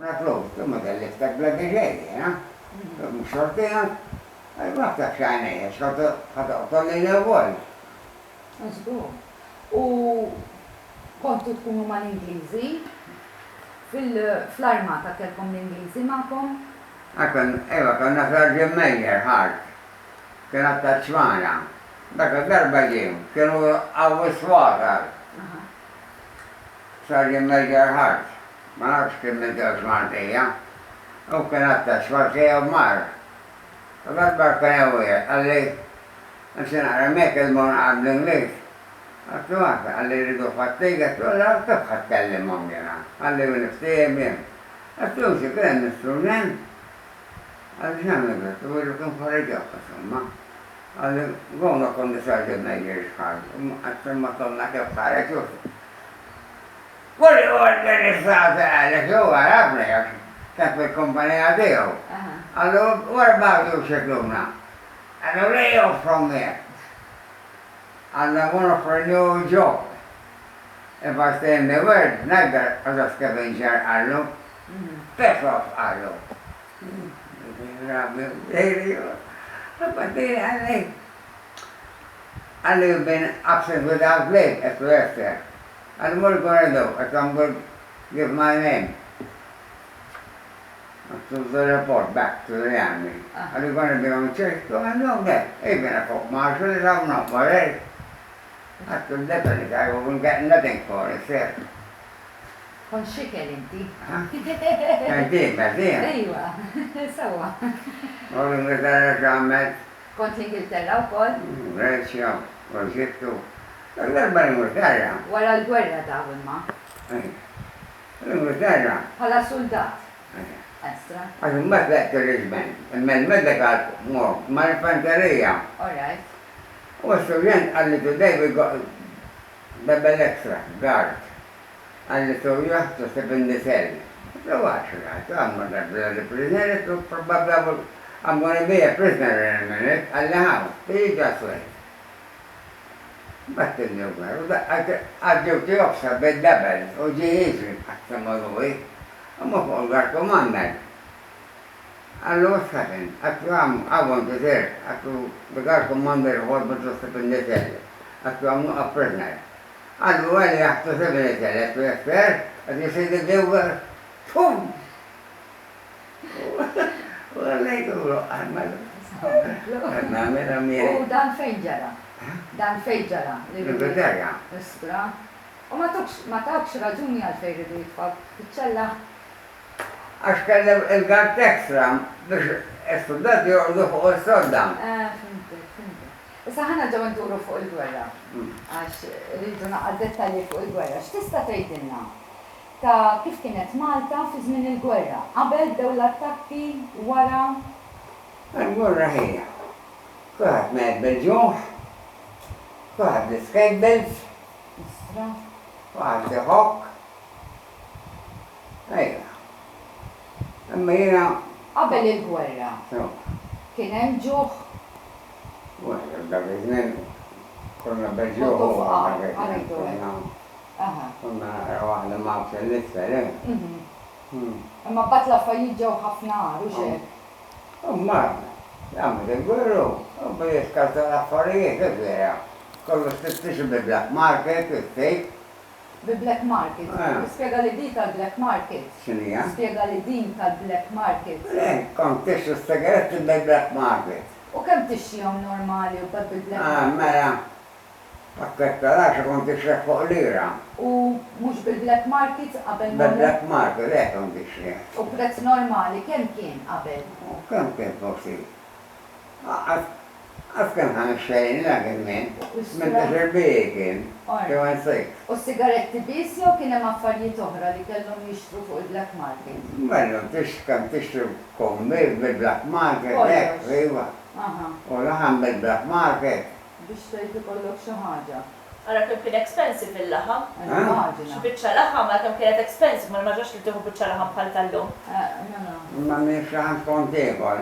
flus, tu ma kelliftek bla Dinjija, ja? Mux xortina, ma ftak xajnejja, xħatoqtolli l-ewwel. Mażgur. U kontu tkunu mal-Ingliżi, fl-armata kelkom l-Ingliżi magħkom? Konna fl-Arġen Mejjer ħart, kien attaċmana. Dak darba ġim, kienu għawu swatar. Sarġen Mejjer ħart, ma nafx kien mintew xmartija. U kien attaċmartija u mar. Darba kien għawijat, għalli, nxinaqra mek il-mon għal-Inglis. Għattu għata, għalli rridu fattiga, għattu għalla kif ħatkellimom jena, għalli għu-niftijem jen. Għattu għu kien n-istrument, għalli xamli għattu għu kien farġaw, insomma. Għalli għuna kondi Sarġen Mejjer xħal, għattu ma konna kif ħarek justi. Kulli organizzata għalek ju għarabna jak, kif il-kompanija tiegħu. Għallu għarbaħdu xekluna. Għallu lay off from there. And I want for a new job. If I stay in the world, never as a scavenger, allo. Piss off, allo. But then I've been absent without leave at Wester. And what are you going to do? I'm going to give my name to the report back to the army. Are you going to be on church? So I know that. Even a court martial is I'm not worried. Għattu definitely, I wouldn't get nothing for it, sir. Kon xikel inti. Għaddin, għaddin. Ejwa, sawa. U l-Ingilterra ġammet. Kont l-Ingilterra u kol? Reċja, u ġittu. L-erba l-Ingilterra. Wara l-gwerra daw imma. L-Ingilterra. Bħala soldat. Estra. Għaxum medlek il-reġment. Il-medlek għal ma l-fanterija. All right. U s-student għalli today we got double extra, guard. Għalli so you have to step in the cell. So what should I do? I'm not a bloody prisoner, so probably I'm going to be a prisoner in a minute. Għalli how? You just wait. But the għadġu tijobsa bid-double, u ġiħiġi, għaksama għuwi. U ma fuq guard commander. Allo what's happened? I want to say, the guard commander was to step in the cell. I'm not a prisoner. Allo, well, you have to step in the cell. If you're fair, and you say that they were, boom! Well, they go, I'm U dan fejn ġara? Dan fejn ġara? L-Ingilterra. Istra. U ma tawx raġuni għalfejn rridu jitfaq fiċċella? Għax kellem il-gard ekstra biex istudati jordu fuq il-sodda. Fimti. Issa ħana ġew nduru fuq il-gwerra. Għax rridu naqgħod dettalji fuq il-gwerra. X'tista' tgħidilna ta' kif kienet Malta fi żmien il-gwerra? Qabel dew l-attakki wara? Il-gwerra ħija. Kuħat med bil-ġuħ, kuħat l-skejbels, kuħat l-ħok. Ejja. Imma jena... Qabel il-gwerra. Kien hemm ġuħ? Wara, dak iż-żmien konna bil-ġuħ. Kontu faqar, għaridu Konna waħda mawx l-isfel, Imma bat l-affarijiet ġew ħafna għar, u xek? Umma, għamil il-gwerru, u biex karta l-affarijiet, il-gwerra. Kollu stittix bil-black market, il-sejk. Bil-black market? Spiega li di tal-black market? Xinija? Spiega li din tal-black market? Kont tixu s-sigaretti bil-black market. U kemm tixjihom normali u bad bil-black market? Mela, pakketta laxa kont tixreħ fuq lira. U mhux bil-black market qabel Bil-black market, kont tixreħ. U prezz normali kemm kien qabel? Kemm kien forsi? Għaf kien ħan xejn l-għagħin minn taġerbija kien, kien sejk. U s-sigaretti bis jew kien hemm affarijiet oħra li kellhom jixtru fuq il-black market? Bellu, kam tixtru kommir bil-black market, hekk, iva. U laħam bil-black market. Biex tgħid ikollok xi ħaġa. Ara kemm kien expensive il-laħam. Immaġina. Xi biċċa laħam għal kemm kienet expensive, ma ġax li tieħu biċċa laħam bħal tal-lum. Ma minn xaħan kontevol.